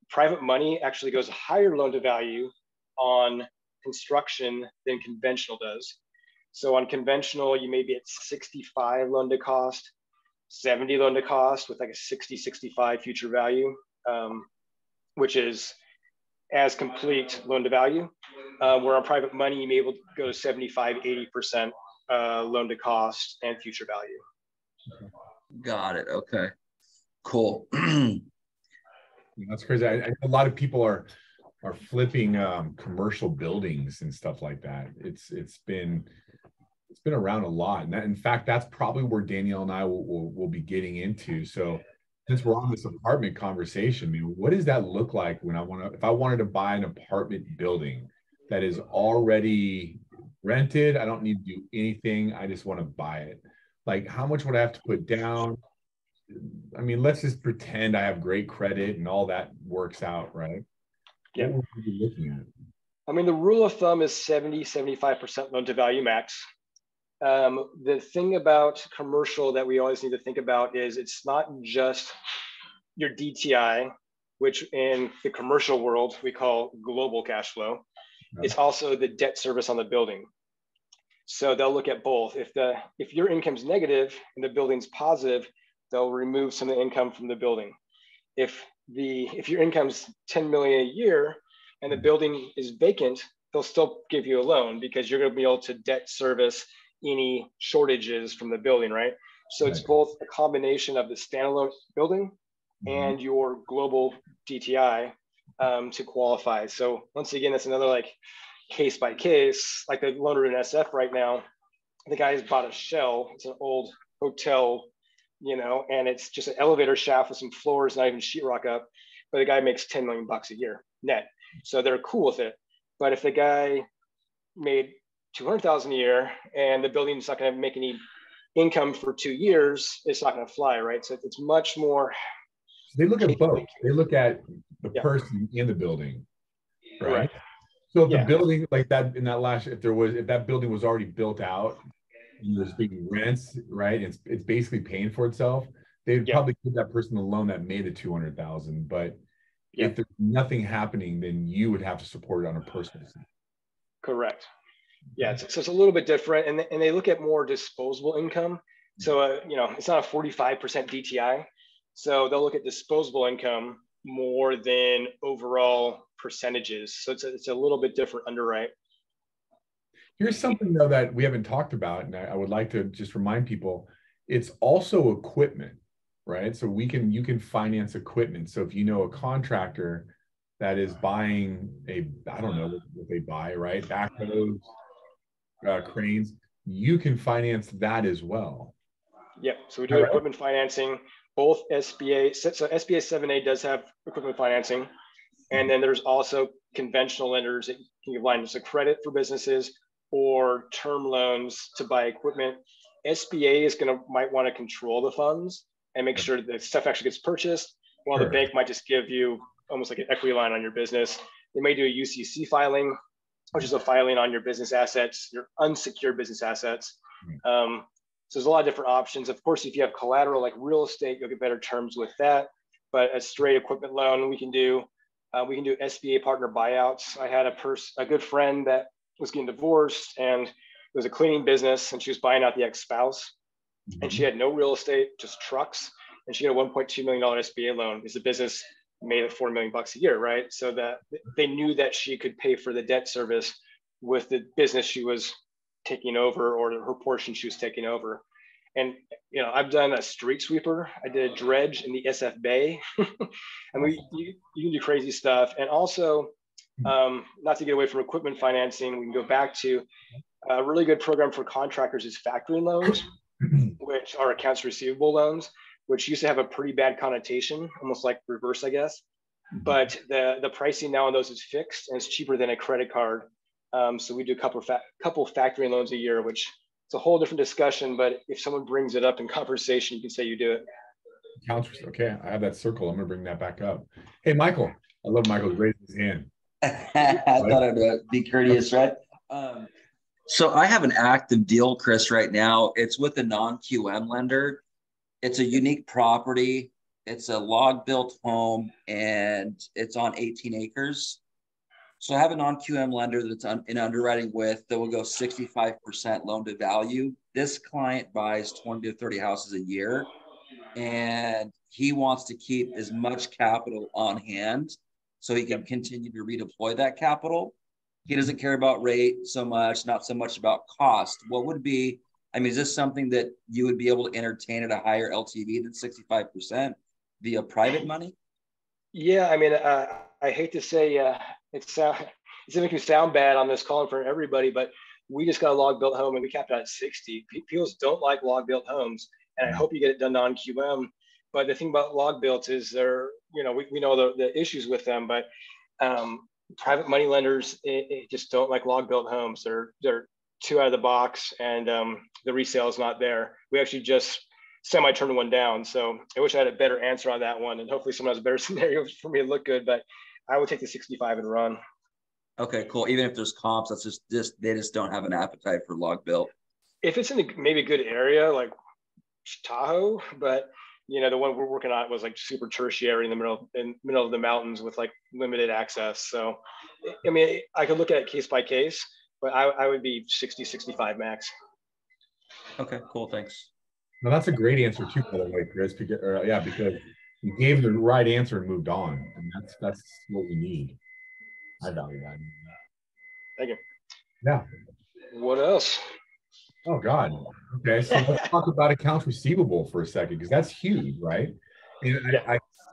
Speaker 2: Private money actually goes higher loan to value on construction than conventional does. So on conventional, you may be at 65 loan to cost, 70 loan to cost with like a 60, 65 future value, which is as complete loan to value. Where on private money, you may be able to go to 75, 80% loan to cost and future value.
Speaker 3: Got it. Okay, cool.
Speaker 1: That's crazy. I know a lot of people are flipping commercial buildings and stuff like that. It's been around a lot, and in fact, that's probably where Danielle and I will be getting into. So, since we're on this apartment conversation, I mean, what does that look like when if I wanted to buy an apartment building that is already rented? I don't need to do anything. I just want to buy it. Like, how much would I have to put down? I mean, let's just pretend I have great credit and all that works out, right?
Speaker 2: Yeah.
Speaker 1: What would we be looking at?
Speaker 2: I mean, the rule of thumb is 75% loan to value max. The thing about commercial that we always need to think about is it's not just your DTI, which in the commercial world, we call global cash flow. It's also the debt service on the building. So they'll look at both. If your income's negative and the building's positive, they'll remove some of the income from the building. If your income's 10 million a year and the building is vacant, they'll still give you a loan because you're going to be able to debt service any shortages from the building, right? So it's both a combination of the standalone building and your global DTI to qualify. So once again, that's another like case by case, like the loaner in SF right now. The guy has bought a shell. It's an old hotel, you know, and it's just an elevator shaft with some floors, not even sheetrock up. But the guy makes 10 million bucks a year net. So they're cool with it. But if the guy made 200,000 a year and the building's not going to make any income for 2 years, it's not going to fly, right? So it's much more.
Speaker 1: They look at both. They look at the person in the building, right? So if the building like that in that last, if that building was already built out, and there's big rents, right? It's basically paying for itself. They'd probably give that person a loan that made the 200,000. But if there's nothing happening, then you would have to support it on a personal side.
Speaker 2: Correct. Yeah, so it's a little bit different, and they look at more disposable income. So you know, it's not a 45% DTI. So they'll look at disposable income more than overall percentages. So it's a little bit different underwrite.
Speaker 1: Here's something though that we haven't talked about, and I would like to just remind people, it's also equipment, right? So you can finance equipment. So if you know a contractor that is buying I don't know what they buy, right? Backhoes, cranes, you can finance that as well.
Speaker 2: Yep. So we do equipment financing, both SBA. So SBA 7A does have equipment financing. And then there's also conventional lenders that can give lines of credit for businesses or term loans to buy equipment. SBA is might want to control the funds and make sure that stuff actually gets purchased, while the bank might just give you almost like an equity line on your business. They may do a UCC filing, which is a filing on your business assets, your unsecured business assets. So there's a lot of different options. Of course, if you have collateral like real estate, you'll get better terms with that. But a straight equipment loan, we can do SBA partner buyouts. I had a good friend that was getting divorced, and it was a cleaning business, and she was buying out the ex-spouse, and she had no real estate, just trucks, and she had a $1.2 million SBA loan. Because the business made it $4 million bucks a year, right? So that they knew that she could pay for the debt service with the business she was taking over, or her portion she was taking over. And you know, I've done a street sweeper. I did a dredge in the SF Bay, and you can do crazy stuff. And also, not to get away from equipment financing, we can go back to a really good program for contractors is factoring loans, which are accounts receivable loans, which used to have a pretty bad connotation, almost like reverse, I guess. But the pricing now on those is fixed, and it's cheaper than a credit card. So we do a couple factoring loans a year, which it's a whole different discussion. But if someone brings it up in conversation, you can say you do it.
Speaker 1: Okay, I have that circle. I'm gonna bring that back up. Hey, Michael. I love Michael's raising his hand.
Speaker 3: I thought I'd be courteous, right? So I have an active deal, Chris, right now. It's with a non-QM lender. It's a unique property. It's a log-built home, and it's on 18 acres. So I have a non-QM lender that's in underwriting with that will go 65% loan to value. This client buys 20 to 30 houses a year, and he wants to keep as much capital on hand so he can continue to redeploy that capital. He doesn't care about rate so much, not so much about cost. What would be, I mean, is this something that you would be able to entertain at a higher LTV than 65% via private money?
Speaker 2: Yeah, I mean, I hate to say it's making me sound bad on this call for everybody, but we just got a log built home and we capped out at 60. People don't like log built homes, and I hope you get it done non-QM. But the thing about log built is they're, you know, we know the issues with them, but private money lenders it just don't like log built homes. They're too out of the box, and the resale is not there. We actually just semi-turned one down. So I wish I had a better answer on that one, and hopefully someone has a better scenario for me to look good, but I would take the 65 and run.
Speaker 3: Okay, cool. Even if there's comps, that's just they just don't have an appetite for log built.
Speaker 2: If it's in a maybe a good area like Tahoe, but the one we're working on was like super tertiary in the middle of the mountains with like limited access. So, I mean, I could look at it case by case, but I would be 60, 65 max.
Speaker 3: Okay, cool. Thanks.
Speaker 1: No, that's a great answer too, by the way, Chris. Because you gave the right answer and moved on, and that's what we need. I value that.
Speaker 2: Thank you.
Speaker 1: Yeah.
Speaker 2: What else?
Speaker 1: Oh God. Okay, so let's talk about accounts receivable for a second, because that's huge, right? And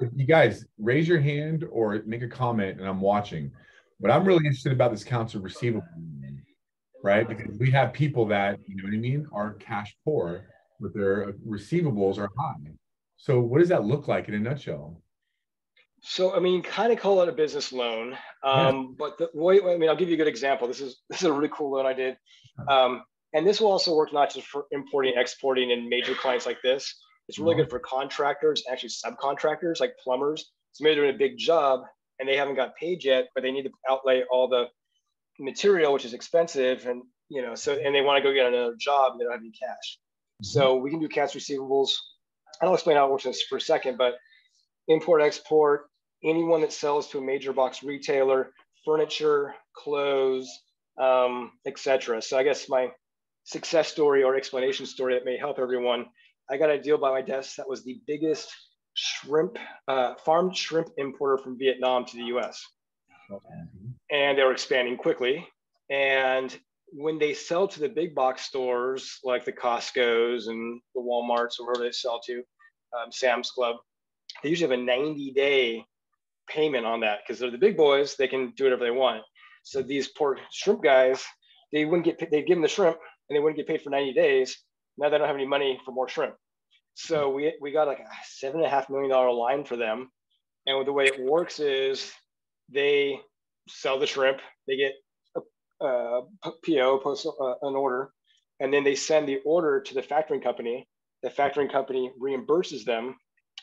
Speaker 1: if you guys raise your hand or make a comment, and I'm watching, but I'm really interested about this accounts receivable, right? Because we have people that, you know what I mean, are cash poor, but their receivables are high. So what does that look like in a nutshell?
Speaker 2: So, I mean, kind of call it a business loan. But I'll give you a good example. This is a really cool loan I did. And this will also work not just for importing, exporting, and major clients like this. It's really good for contractors, actually subcontractors like plumbers. So maybe they're doing a big job and they haven't got paid yet, but they need to outlay all the material, which is expensive, and and they want to go get another job and they don't have any cash. So we can do accounts receivables. I'll explain how it works for a second, but import, export, anyone that sells to a major box retailer, furniture, clothes, etc. So I guess my success story or explanation story that may help everyone. I got a deal by my desk that was the biggest farmed shrimp importer from Vietnam to the US. And they were expanding quickly. And when they sell to the big box stores, like the Costco's and the Walmarts or wherever they sell to, Sam's Club, they usually have a 90-day payment on that because they're the big boys. They can do whatever they want. So these poor shrimp guys, they'd give them the shrimp and they wouldn't get paid for 90 days. Now they don't have any money for more shrimp. So we got like a $7.5 million line for them. And the way it works is they sell the shrimp, they get a PO, post an order, and then they send the order to the factoring company. The factoring company reimburses them.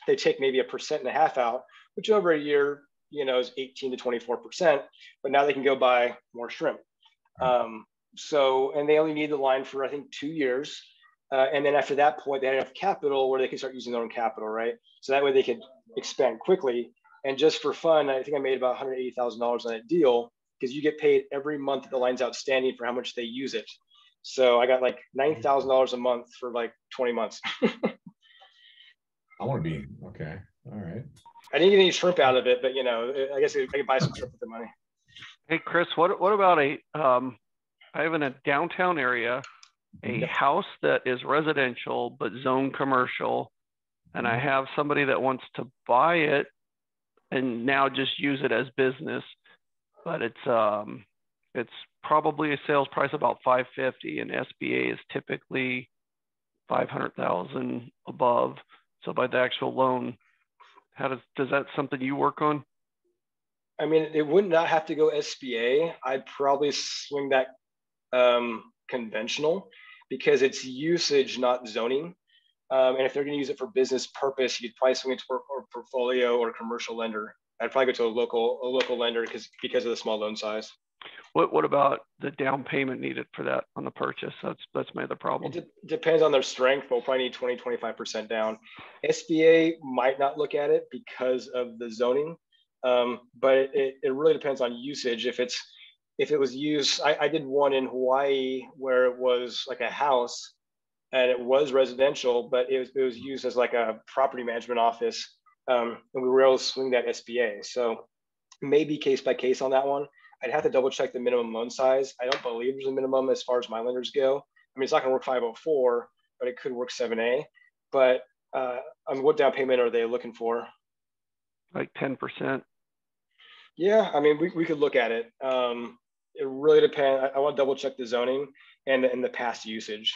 Speaker 2: They take maybe 1.5% out, which over a year, is 18 to 24%. But now they can go buy more shrimp. And they only need the line for, I think, 2 years. And then after that point, they have enough capital where they can start using their own capital, right? So that way they could expand quickly. And just for fun, I think I made about $180,000 on that deal because you get paid every month that the line's outstanding for how much they use it. So I got like $9,000 a month for like 20 months.
Speaker 1: I want to be, okay. All right.
Speaker 2: I didn't get any shrimp out of it, but I guess I could buy some shrimp with the money.
Speaker 4: Hey, Chris, what about I have in a downtown area, a house that is residential, but zone commercial. And I have somebody that wants to buy it and now just use it as business, but it's probably a sales price about $550, and SBA is typically $500,000 above. So by the actual loan, does that something you work on?
Speaker 2: I mean, it would not have to go SBA. I'd probably swing that conventional because it's usage, not zoning. And if they're going to use it for business purpose, you'd probably swing it to a portfolio or commercial lender. I'd probably go to a local lender because of the small loan size.
Speaker 4: What about the down payment needed for that on the purchase? That's my other problem.
Speaker 2: It depends on their strength, but we'll probably need 20-25% down. SBA might not look at it because of the zoning, but it really depends on usage. If it was used, I did one in Hawaii where it was like a house and it was residential, but it was used as like a property management office, and we were able to swing that SBA. So maybe case by case on that one. I'd have to double check the minimum loan size. I don't believe there's a minimum as far as my lenders go. I mean, it's not going to work 504, but it could work 7A. But what down payment are they looking for?
Speaker 4: Like 10%.
Speaker 2: Yeah, I mean, we could look at it. It really depends. I want to double check the zoning and the past usage,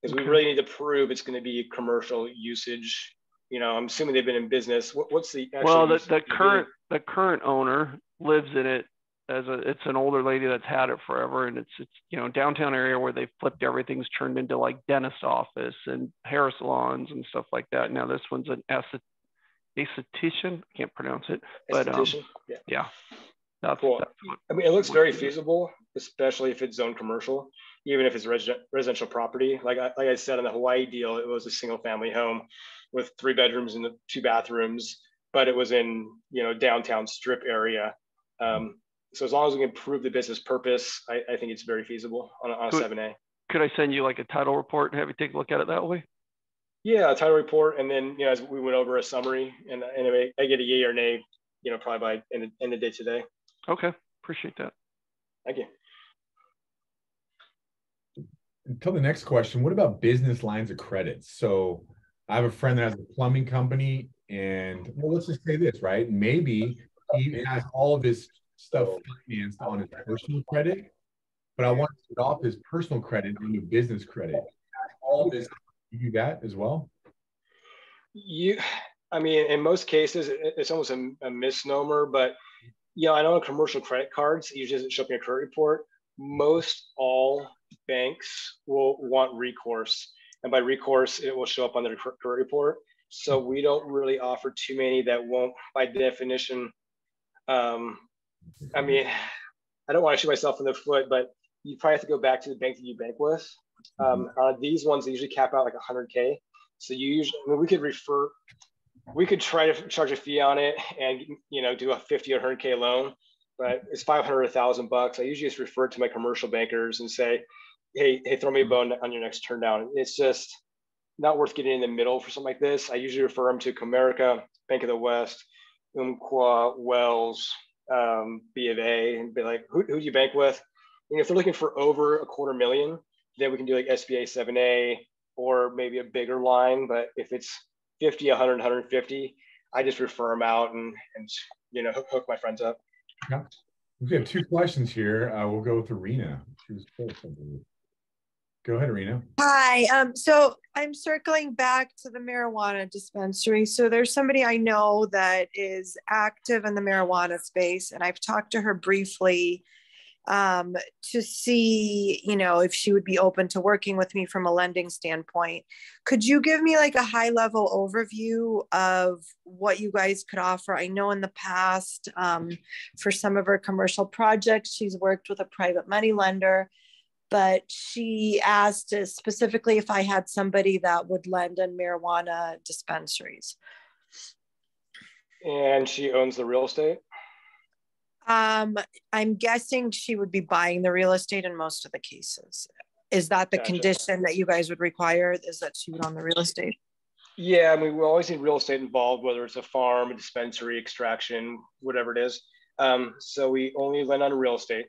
Speaker 2: because we really need to prove it's going to be commercial usage. I'm assuming they've been in business. What's the actual
Speaker 4: the current owner lives in it. It's an older lady that's had it forever, and it's downtown area where they've flipped everything's turned into like dentist office and hair salons and stuff like that. Now this one's an esthetician. I can't pronounce it, but
Speaker 2: yeah. Cool. I mean, it looks very feasible, especially if it's zoned commercial, even if it's residential property. Like I said, on the Hawaii deal, it was a single family home with 3 bedrooms and 2 bathrooms, but it was in, you know, downtown strip area. So as long as we can prove the business purpose, I think it's very feasible on a 7A.
Speaker 4: Could I send you like a title report and have you take a look at it that way?
Speaker 2: Yeah, a title report, and then, you know, as we went over a summary, and I get a yay or nay, you know, probably by end of the day today.
Speaker 4: Okay, appreciate that.
Speaker 2: Thank you.
Speaker 1: Until the next question, what about business lines of credit? So I have a friend that has a plumbing company, and well, let's just say this, right? Maybe he has all of his stuff financed on his personal credit, but I want to get off his personal credit into business credit. All this, you do that as well?
Speaker 2: I mean, in most cases, it's almost a misnomer, but yeah, I know on commercial credit cards, it usually doesn't show up in your credit report. Most all banks will want recourse, and by recourse, it will show up on their credit report. So we don't really offer too many that won't, by definition. I mean, I don't want to shoot myself in the foot, but you probably have to go back to the bank that you bank with. These ones, they usually cap out like 100K. So you usually, I mean, we could try to charge a fee on it and, you know, do a 50 or 100K loan, but it's 500 or $1,000. I usually just refer to my commercial bankers and say, hey, throw me a bone on your next turn down. It's just not worth getting in the middle for something like this. I usually refer them to Commerical, Bank of the West, Umpqua, Wells, B of A, and be like, who do you bank with? And if they're looking for over $250,000, then we can do like SBA 7A or maybe a bigger line. But if it's 50, 100, 150, I just refer them out and you know, hook my friends up.
Speaker 1: Yeah. We have 2 questions here. We'll go with Arena. She was first, I believe. Go ahead, Arena.
Speaker 5: Hi. So I'm circling back to the marijuana dispensary. So there's somebody I know that is active in the marijuana space, and I've talked to her briefly to see, you know, if she would be open to working with me from a lending standpoint. Could you give me like a high level overview of what you guys could offer? I know in the past, for some of her commercial projects, she's worked with a private money lender, but she asked specifically if I had somebody that would lend in marijuana dispensaries.
Speaker 2: And she owns the real estate?
Speaker 5: I'm guessing she would be buying the real estate in most of the cases. Is that the condition that you guys would require, is that she would own the real estate?
Speaker 2: Yeah, I mean, we always need real estate involved, whether it's a farm, a dispensary, extraction, whatever it is. So we only lend on real estate.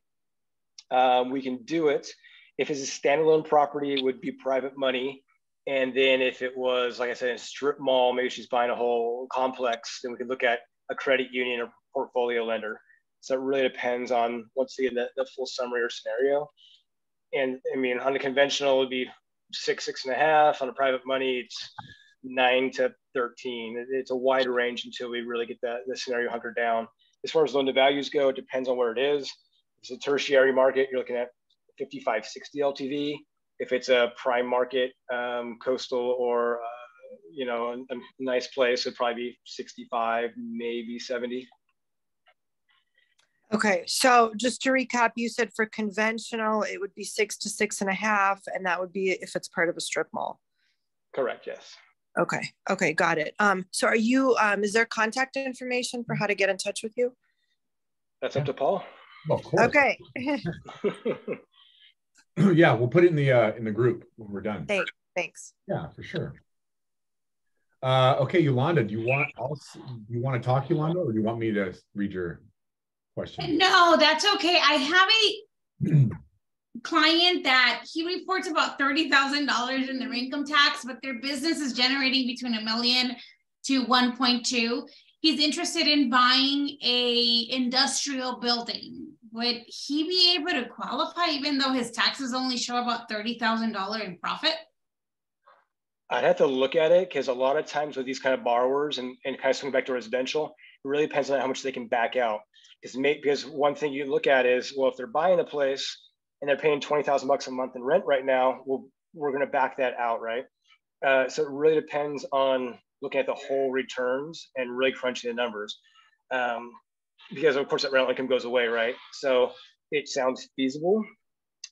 Speaker 2: We can do it. If it's a standalone property, it would be private money. And then if it was, like I said, in a strip mall, maybe she's buying a whole complex, then we could look at a credit union or portfolio lender. So it really depends on, once again, the full summary or scenario. And I mean, on the conventional, it would be 6.5. On the private money, it's 9 to 13. It's a wide range until we really get the scenario hunkered down. As far as loan to values go, it depends on where it is. If it's a tertiary market, you're looking at 55, 60 LTV. If it's a prime market, coastal or, you know, a nice place, it'd probably be 65, maybe 70.
Speaker 5: Okay, so just to recap, you said for conventional, it would be 6 to 6.5, and that would be if it's part of a strip mall.
Speaker 2: Correct, yes.
Speaker 5: Okay, got it. So are you, is there contact information for how to get in touch with you?
Speaker 2: That's up to Paul.
Speaker 1: Well, of course.
Speaker 5: Okay.
Speaker 1: Yeah, we'll put it in the group when we're done.
Speaker 5: Thanks.
Speaker 1: Yeah, for sure. Okay, Yolanda, do you want to talk, Yolanda, or do you want me to read your question?
Speaker 6: No, that's okay. I have a client that he reports about $30,000 in their income tax, but their business is generating between $1 million to 1.2. He's interested in buying a industrial building. Would he be able to qualify even though his taxes only show about $30,000 in profit?
Speaker 2: I'd have to look at it, because a lot of times with these kind of borrowers and kind of swing back to residential, it really depends on how much they can back out. Because one thing you look at is, well, if they're buying a place and they're paying $20,000 a month in rent right now, well, we're going to back that out, right? So it really depends on looking at the whole returns and really crunching the numbers. because of course that rental income goes away, right? So it sounds feasible.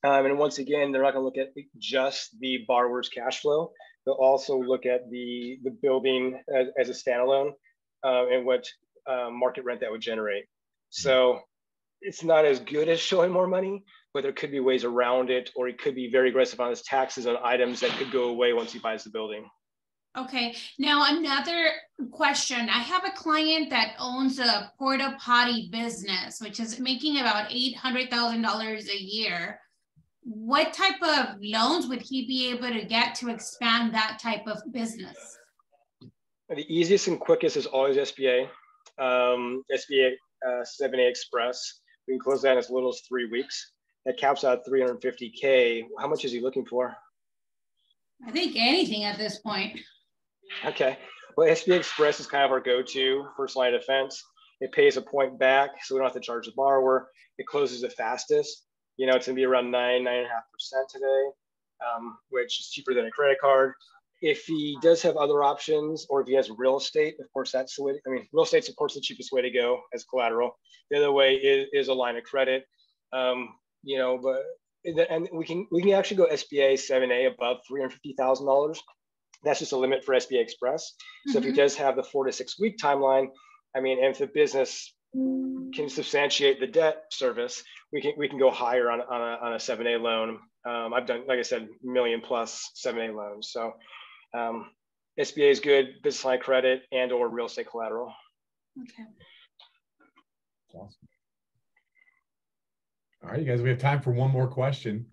Speaker 2: And once again, they're not going to look at just the borrower's cash flow. They'll also look at the building as a standalone and what market rent that would generate. So it's not as good as showing more money, but there could be ways around it, or he could be very aggressive on his taxes on items that could go away once he buys the building.
Speaker 6: Okay, now another question. I have a client that owns a porta potty business, which is making about $800,000 a year. What type of loans would he be able to get to expand that type of business?
Speaker 2: The easiest and quickest is always SBA. SBA 7A Express. We can close that in as little as 3 weeks. That caps out $350K. How much is he looking for?
Speaker 6: I think anything at this point.
Speaker 2: Okay. Well, SBA Express is kind of our go-to first line of defense. It pays a point back, so we don't have to charge the borrower. It closes the fastest. You know, it's going to be around 9.5% today, which is cheaper than a credit card. If he does have other options, or if he has real estate, of course, that's the way. I mean, real estate's of course the cheapest way to go as collateral. The other way is a line of credit. You know, but and we can actually go SBA 7A above $350,000. That's just a limit for SBA Express. So if he does have the 4 to 6 week timeline, I mean, and if the business can substantiate the debt service, we can go higher on a 7A loan. I've done, like I said, $1 million plus 7A loans. So SBA is good, business line credit and or real estate collateral.
Speaker 6: Okay.
Speaker 1: Awesome. All right, you guys, we have time for one more question.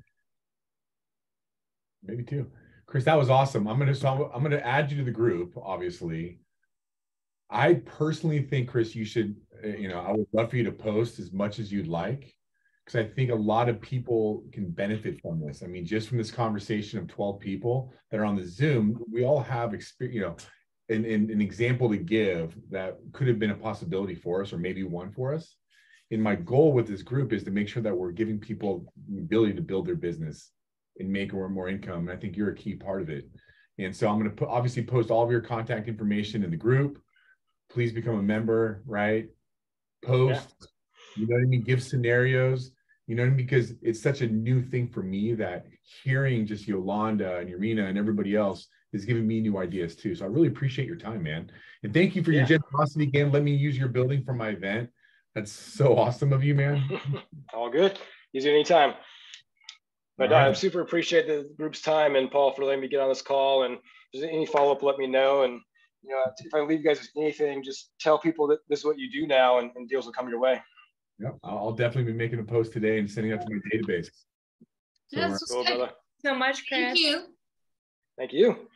Speaker 1: Maybe two. Chris, that was awesome. I'm gonna add you to the group, obviously. I personally think, Chris, you should, I would love for you to post as much as you'd like, because I think a lot of people can benefit from this. I mean, just from this conversation of 12 people that are on the Zoom, we all have experience, an example to give that could have been a possibility for us, or maybe one for us. And my goal with this group is to make sure that we're giving people the ability to build their business and make more income. And I think you're a key part of it. And so I'm going to obviously post all of your contact information in the group. Please become a member, right? Post, you know what I mean? Give scenarios, you know what I mean? Because it's such a new thing for me that hearing just Yolanda and Irina and everybody else is giving me new ideas too. So I really appreciate your time, man. And thank you for your generosity again. Let me use your building for my event. That's so awesome of you, man.
Speaker 2: All good. Use it anytime. But I super appreciate the group's time and Paul for letting me get on this call. And if there's any follow-up, let me know. And if I leave you guys with anything, just tell people that this is what you do now, and deals will come your way.
Speaker 1: Yep, I'll definitely be making a post today and sending it to my database.
Speaker 6: Yes,
Speaker 2: cool, brother.
Speaker 7: So much, Chris.
Speaker 6: Thank you.
Speaker 2: Thank you.